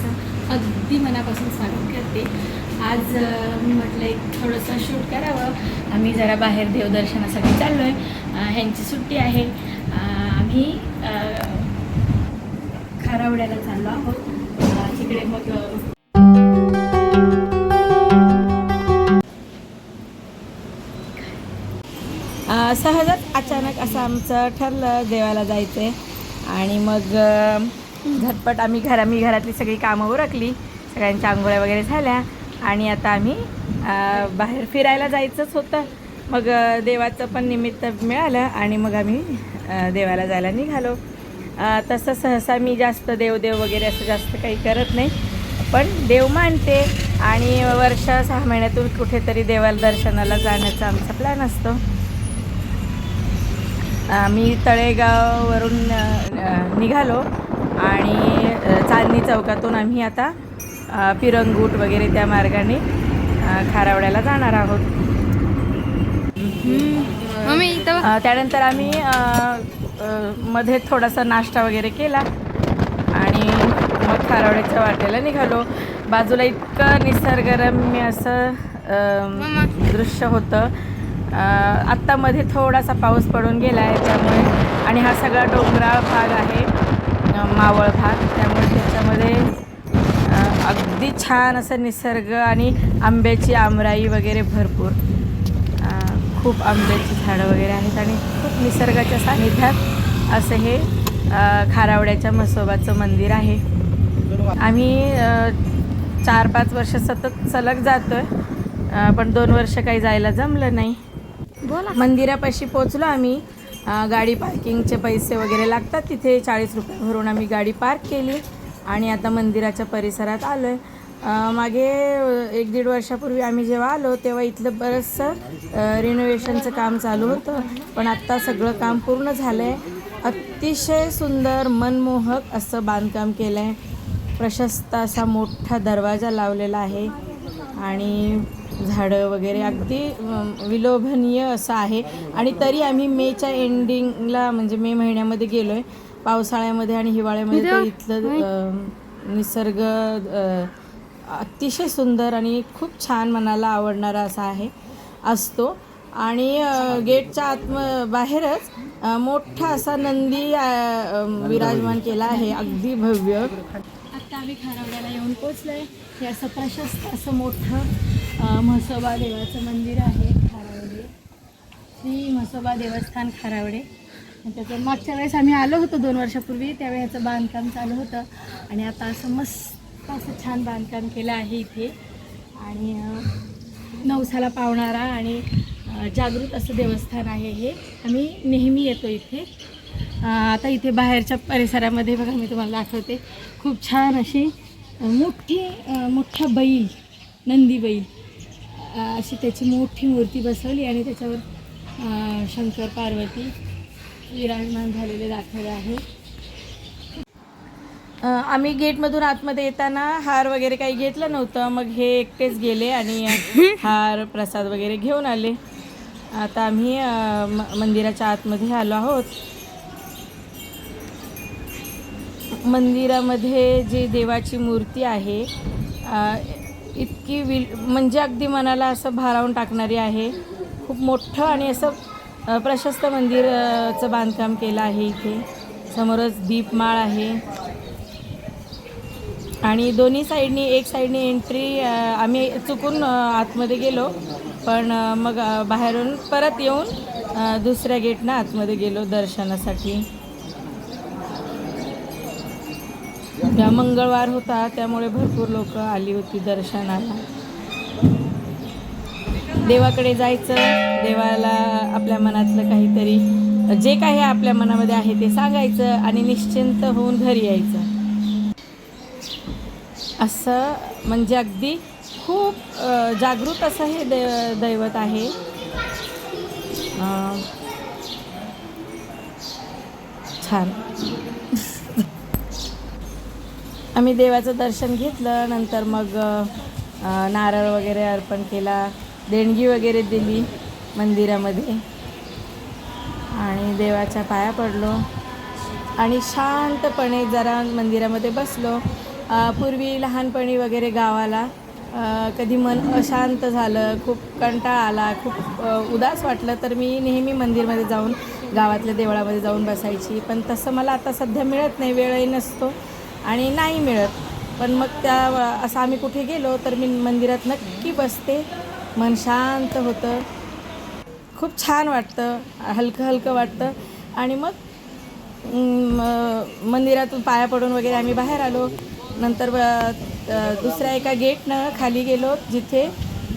सर्वांचं अगदी मनापासून स्वागत करते। आज मी म्हटलं एक थोडंसं शूट करावं। आम्ही जरा बाहेर देवदर्शनासाठी चाललो आहे। ह्यांची सुट्टी आहे। आम्ही खारावड्याला चाललो आहोत। तिकडे मग सहजच अचानक असं आमचं ठरलं देवाला जायचं आहे। आणि मग झटपट आम्ही घरातली सगळी कामं उरकली, सगळ्यांच्या आंघोळ्या वगैरे झाल्या आणि आता आम्ही बाहेर फिरायला जायचंच होतं। मग देवाचं पण निमित्त मिळालं आणि मग आम्ही देवाला जायला निघालो। तसं सहसा मी जास्त देव वगैरे असं जास्त काही करत नाही, पण देव मानते आणि वर्ष 6 महिन्यातून कुठेतरी देवाला दर्शनाला जाण्याचा आमचा प्लॅन असतो। मी तळेगाववरून निघालो आणि चांदणी चौकातून आम्ही आता पिरंगूट वगैरे त्या मार्गाने खारावड्याला जाणार आहोत। त्यानंतर आम्ही मध्ये थोडासा नाश्ता वगैरे केला आणि मग खारावड्याच्या वाटेला निघालो। बाजूला इतकं निसर्गरम्य असं दृश्य होतं। आत्ता मध्ये थोडासा पाऊस पडून गेला आहे त्यामुळे, आणि हा सगळा डोंगराळ भाग आहे, मावळ भाग, त्यामुळे त्याच्यामध्ये अगदी छान असं निसर्ग आणि आंब्याची आमराई वगैरे भरपूर, खूप आंब्याची झाडं वगैरे आहेत आणि खूप निसर्गाच्या सानिध्यात असं हे खारावड्याच्या म्हसोबाचं मंदिर आहे। आम्ही 4-5 वर्ष सतत सलग जातो आहे, पण 2 वर्ष काही जायला जमलं नाही। मंदिरापाशी पोचलो आम्ही। गाडी पार्किंगचे पैसे वगैरे लागतात तिथे, 40 रुपये भरून आम्ही गाडी पार्क केली आणि आता मंदिराच्या परिसरात आलो आहे। मागे 1-1.5 वर्षापूर्वी आम्ही जेव्हा आलो तेव्हा इथलं बरंचसं रिनोव्हेशनचं काम चालू होतं, पण आत्ता सगळं काम पूर्ण झालं आहे। अतिशय सुंदर मनमोहक असं बांधकाम केलं आहे। प्रशस्त असा मोठा दरवाजा लावलेला आहे आणि झाडं वगैरे अगदी विलोभनीय असं आहे। आणि तरी आम्ही मेच्या एंडिंगला, म्हणजे मे महिन्यामध्ये गेलो आहे। पावसाळ्यामध्ये आणि हिवाळ्यामध्ये तर इथलं निसर्ग अतिशय सुंदर आणि खूप छान मनाला आवडणारा असा असतो। आणि गेटच्या बाहेरच मोठा असा नंदी विराजमान केला आहे, अगदी भव्य। आत्ता आम्ही खारावड्याला येऊन पोचलो आहे। हे असं प्रशस्त असं मोठं म्हसोबा देवाचं मंदिर आहे, खारावडे श्री म्हसोबा देवस्थान खारावडे। त्याचं मागच्या वेळेस आम्ही आलो होतो 2 वर्षापूर्वी, त्यावेळी ह्याचं बांधकाम चालू होतं आणि आता असं मस्त असं छान बांधकाम केलं आहे इथे। आणि नवसाला पावणारा आणि जागृत असं देवस्थान आहे हे। आम्ही नेहमी येतो इथे। आता इथे बाहेरच्या परिसरामध्ये बघा, मी तुम्हाला दाखवते, खूप छान अशी मोठा बैल, नंदी बैल, अशी त्याची मोठी मूर्ती बसवली आणि त्याच्यावर शंकर पार्वती विराजमान झालेले दाखवले आहे। आम्ही गेटमधून आतमध्ये येताना हार वगैरे काही घेतलं नव्हतं, मग हे एकटेच गेले आणि हार प्रसाद वगैरे घेऊन आले। आता आम्ही मंदिराच्या आतमध्ये आलो आहोत। मंदिरामध्ये जी देवाची मूर्ती आहे इतकी म्हणजे अगदी मनाला असं भारावून टाकणारी आहे। खूप मोठं आणि असं प्रशस्त मंदिराचं बांधकाम केलं आहे। इथे समोरच दीपमाळ आहे आणि दोन्ही साईडनी, एक साईडनी एंट्री, आम्ही चुकून आतमध्ये गेलो, पण मग बाहेरून परत येऊन दुसऱ्या गेटनं आतमध्ये गेलो दर्शनासाठी। मंगळवार होता त्यामुळे भरपूर लोक आली होती दर्शनाला। देवाकडे जायचं, देवाला आपल्या मनातलं काहीतरी, जे काही आपल्या मनामध्ये आहे ते सांगायचं आणि निश्चिंत होऊन घरी यायचं। असं म्हणजे अगदी खूप जागृत असं हे दैवत आहे। छान। आम्ही देवाचं दर्शन घेतलं, नंतर मग नारळ वगैरे अर्पण केला, देणगी वगैरे दिली मंदिरामध्ये आणि देवाच्या पाया पडलो आणि शांतपणे जरा मंदिरामध्ये बसलो पूर्वी लहानपणी वगैरे गावाला कधी मन अशांत झालं, खूप कंटाळा आला, खूप उदास वाटलं तर मी नेहमी मंदिरमध्ये जाऊन गावातल्या देवळामध्ये जाऊन बसायची. पण तसं मला आता सध्या मिळत नाही, वेळही नसतो आणि नाही मिळत. पण मग असं आम्ही कुठे गेलो तर मी मंदिरात नक्की बसते. मन शांत होतं, खूप छान वाटतं, हलकं हलकं वाटतं. आणि मग मंदिरातून पाया पडून वगैरे आम्ही बाहेर आलो. नंतर दुसऱ्या एका गेटनं खाली गेलो जिथे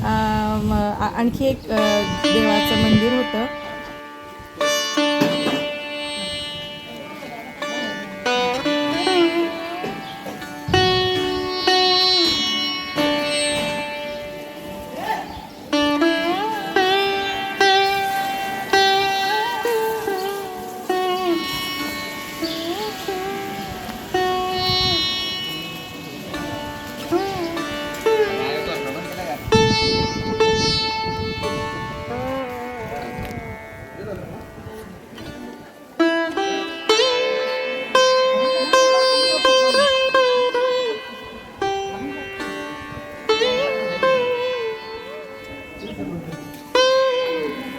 आणखी एक देवाचं मंदिर होतं.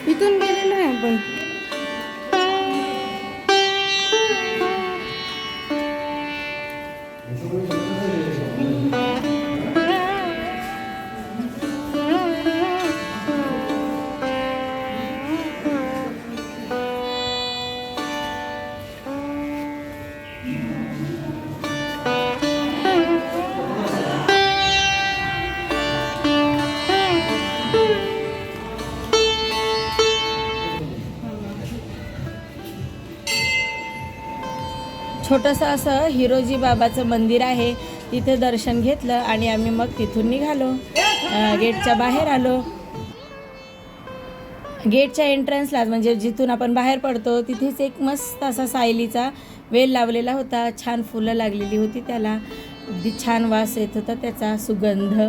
इथून गेलेलो आहे आपण. छोटंसं असं हिरोजी बाबाचं मंदिर आहे, तिथे दर्शन घेतलं आणि आम्ही मग तिथून निघालो. गेटच्या बाहेर आलो. गेटच्या एंट्रन्सला म्हणजे जिथून आपण बाहेर पडतो तिथेच एक मस्त असा सायलीचा वेल लावलेला होता. छान फुलं लागलेली होती त्याला, अगदी छान वास येत होता त्याचा सुगंध.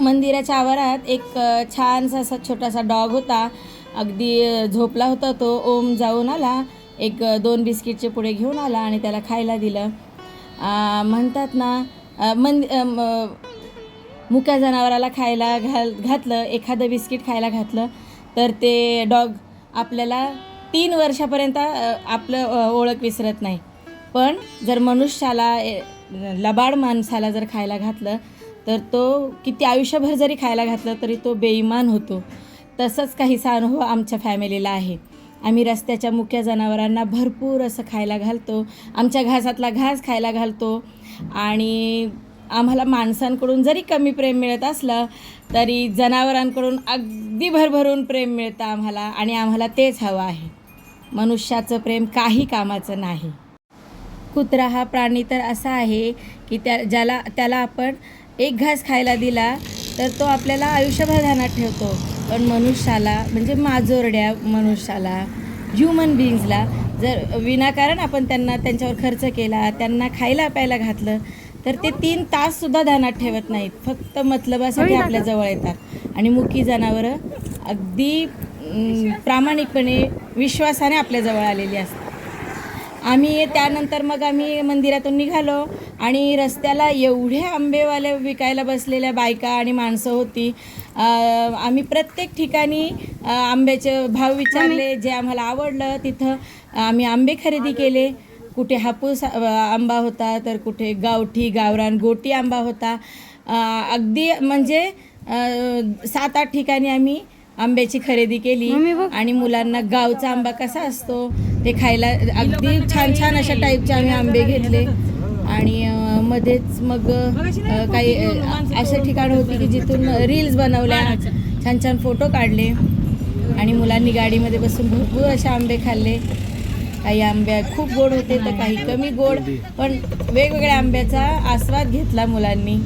मंदिराच्या आवारात एक छानसा असा छोटासा डॉग होता. अगदी झोपला होता तो. ओम जाऊन आला, एक 2 बिस्किटचे पुडे घेऊन आला आणि त्याला खायला दिलं. म्हणतात ना मुक्या जनावराला खायला घातलं, एखादं बिस्किट खायला घातलं तर ते डॉग आपल्याला 3 वर्षापर्यंत आपलं ओळख विसरत नाही. पण जर मनुष्याला, लबाड माणसाला जर खायला घातलं तर तो किती आयुष्यभर जरी खायला घातलं तरी तो बेईमान होतो. तसंच काहीसा अनुभव आमच्या फॅमिलीला आहे. आम्ही रस्त्याच्या मुक्या जनावरांना भरपूर असं खायला घालतो, आमच्या घासातला घास खायला घालतो. आणि आम्हाला माणसांकडून जरी कमी प्रेम मिळत असलं तरी जनावरांकडून अगदी भरभरून प्रेम मिळतं आम्हाला, आणि आम्हाला तेच हवं आहे. मनुष्याचं प्रेम काही कामाचं नाही. कुत्रा हा प्राणी तर असा आहे की त्याला आपण एक घास खायला दिला तर तो आपल्याला आयुष्यभर ध्यानात ठेवतो. पण मनुष्याला, म्हणजे माजोरड्या मनुष्याला, ह्युमन बिईंग्सला जर विनाकारण आपण त्यांच्यावर खर्च केला, त्यांना खायला प्यायला घातलं तर ते 3 ताससुद्धा ध्यानात ठेवत नाहीत. फक्त मतलबासाठी आपल्या जवळ येतात. आणि मुकी जनावरं अगदी प्रामाणिकपणे, विश्वासाने आपल्या जवळ आलेली असतात. आम्ही त्यानंतर मग आम्ही मंदिरातून निघालो आणि रस्त्याला एवढे आंबेवाले विकायला बसलेल्या बायका आणि माणसं होती. आम्ही प्रत्येक ठिकाणी आंब्याचे भाव विचारले, जे आम्हाला आवडलं तिथं आम्ही आंबे खरेदी केले. कुठे हापूस आंबा होता तर कुठे गावठी गावरान गोटी आंबा होता. अगदी म्हणजे 7-8 ठिकाणी आम्ही आंब्याची खरेदी केली. आणि मुलांना गावचा आंबा कसा असतो ते खायला अगदी छान छान अशा टाईपचे आम्ही आंबे घेतले. आणि मध्येच मग काही असे ठिकाणं होती की जिथून रील्स बनवल्या, छान छान फोटो काढले. आणि मुलांनी गाडीमध्ये बसून भरपूर असे आंबे खाल्ले. काही आंबे खूप गोड होते तर काही कमी गोड, पण वेगवेगळ्या आंब्याचा आस्वाद घेतला मुलांनी.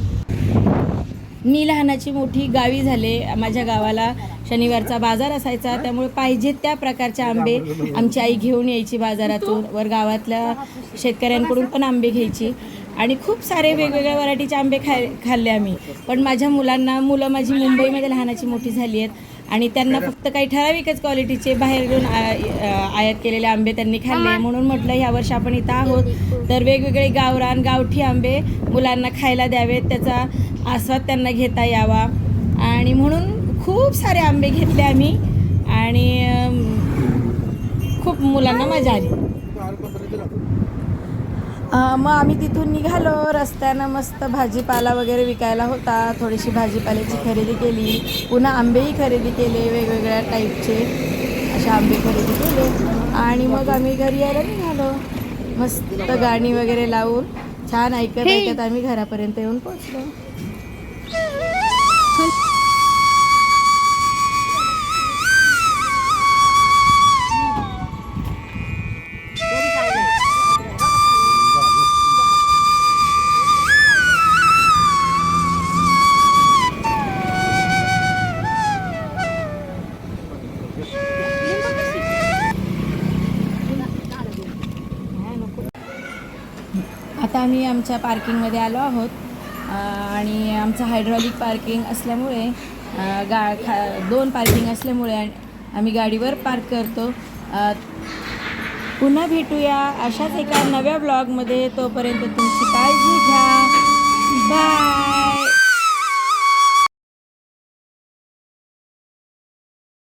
मी लहानाची मोठी गावी झाले. माझ्या गावाला शनिवारचा बाजार असायचा, त्यामुळे पाहिजे त्या प्रकारचे आंबे आमची आई घेऊन यायची बाजारातून. वर गावातल्या शेतकऱ्यांकडून पण आंबे घ्यायची आणि खूप सारे वेगवेगळ्या व्हरायटीचे आंबे खाल्ले आम्ही. पण माझ्या मुलं माझी मुंबईमध्ये लहानाची मोठी झाली आहेत आणि त्यांना फक्त काही ठराविकच क्वालिटीचे बाहेर घेऊन आयात केलेले आंबे त्यांनी खाल्ले. म्हणून म्हटलं ह्यावर्षी आपण इथं आहोत तर वेगवेगळे गावरान गावठी आंबे मुलांना खायला द्यावेत, त्याचा आस्वाद त्यांना घेता यावा. आणि म्हणून खूप सारे आंबे घेतले आम्ही आणि खूप मुलांना मजा आली. मग आम्ही तिथून निघालो. रस्त्यानं मस्त भाजीपाला वगैरे विकायला होता, थोडीशी भाजीपाल्याची खरेदी केली. पुन्हा आंबेही खरेदी केले, वेगवेगळ्या टाईपचे असे आंबे खरेदी केले आणि मग आम्ही घरी यायला निघालो. मस्त गाणी वगैरे लावून छान ऐकत ऐकत आम्ही घरापर्यंत येऊन पोचलो. आता आम्ही आमच्या पार्किंगमध्ये आलो आहोत आणि आमचं हायड्रॉलिक पार्किंग असल्यामुळे 2 पार्किंग असल्यामुळे आम्ही गाडीवर पार्क करतो. पुन्हा भेटूया अशाच एका नव्या ब्लॉगमध्ये. तोपर्यंत तुमची काळजी घ्या.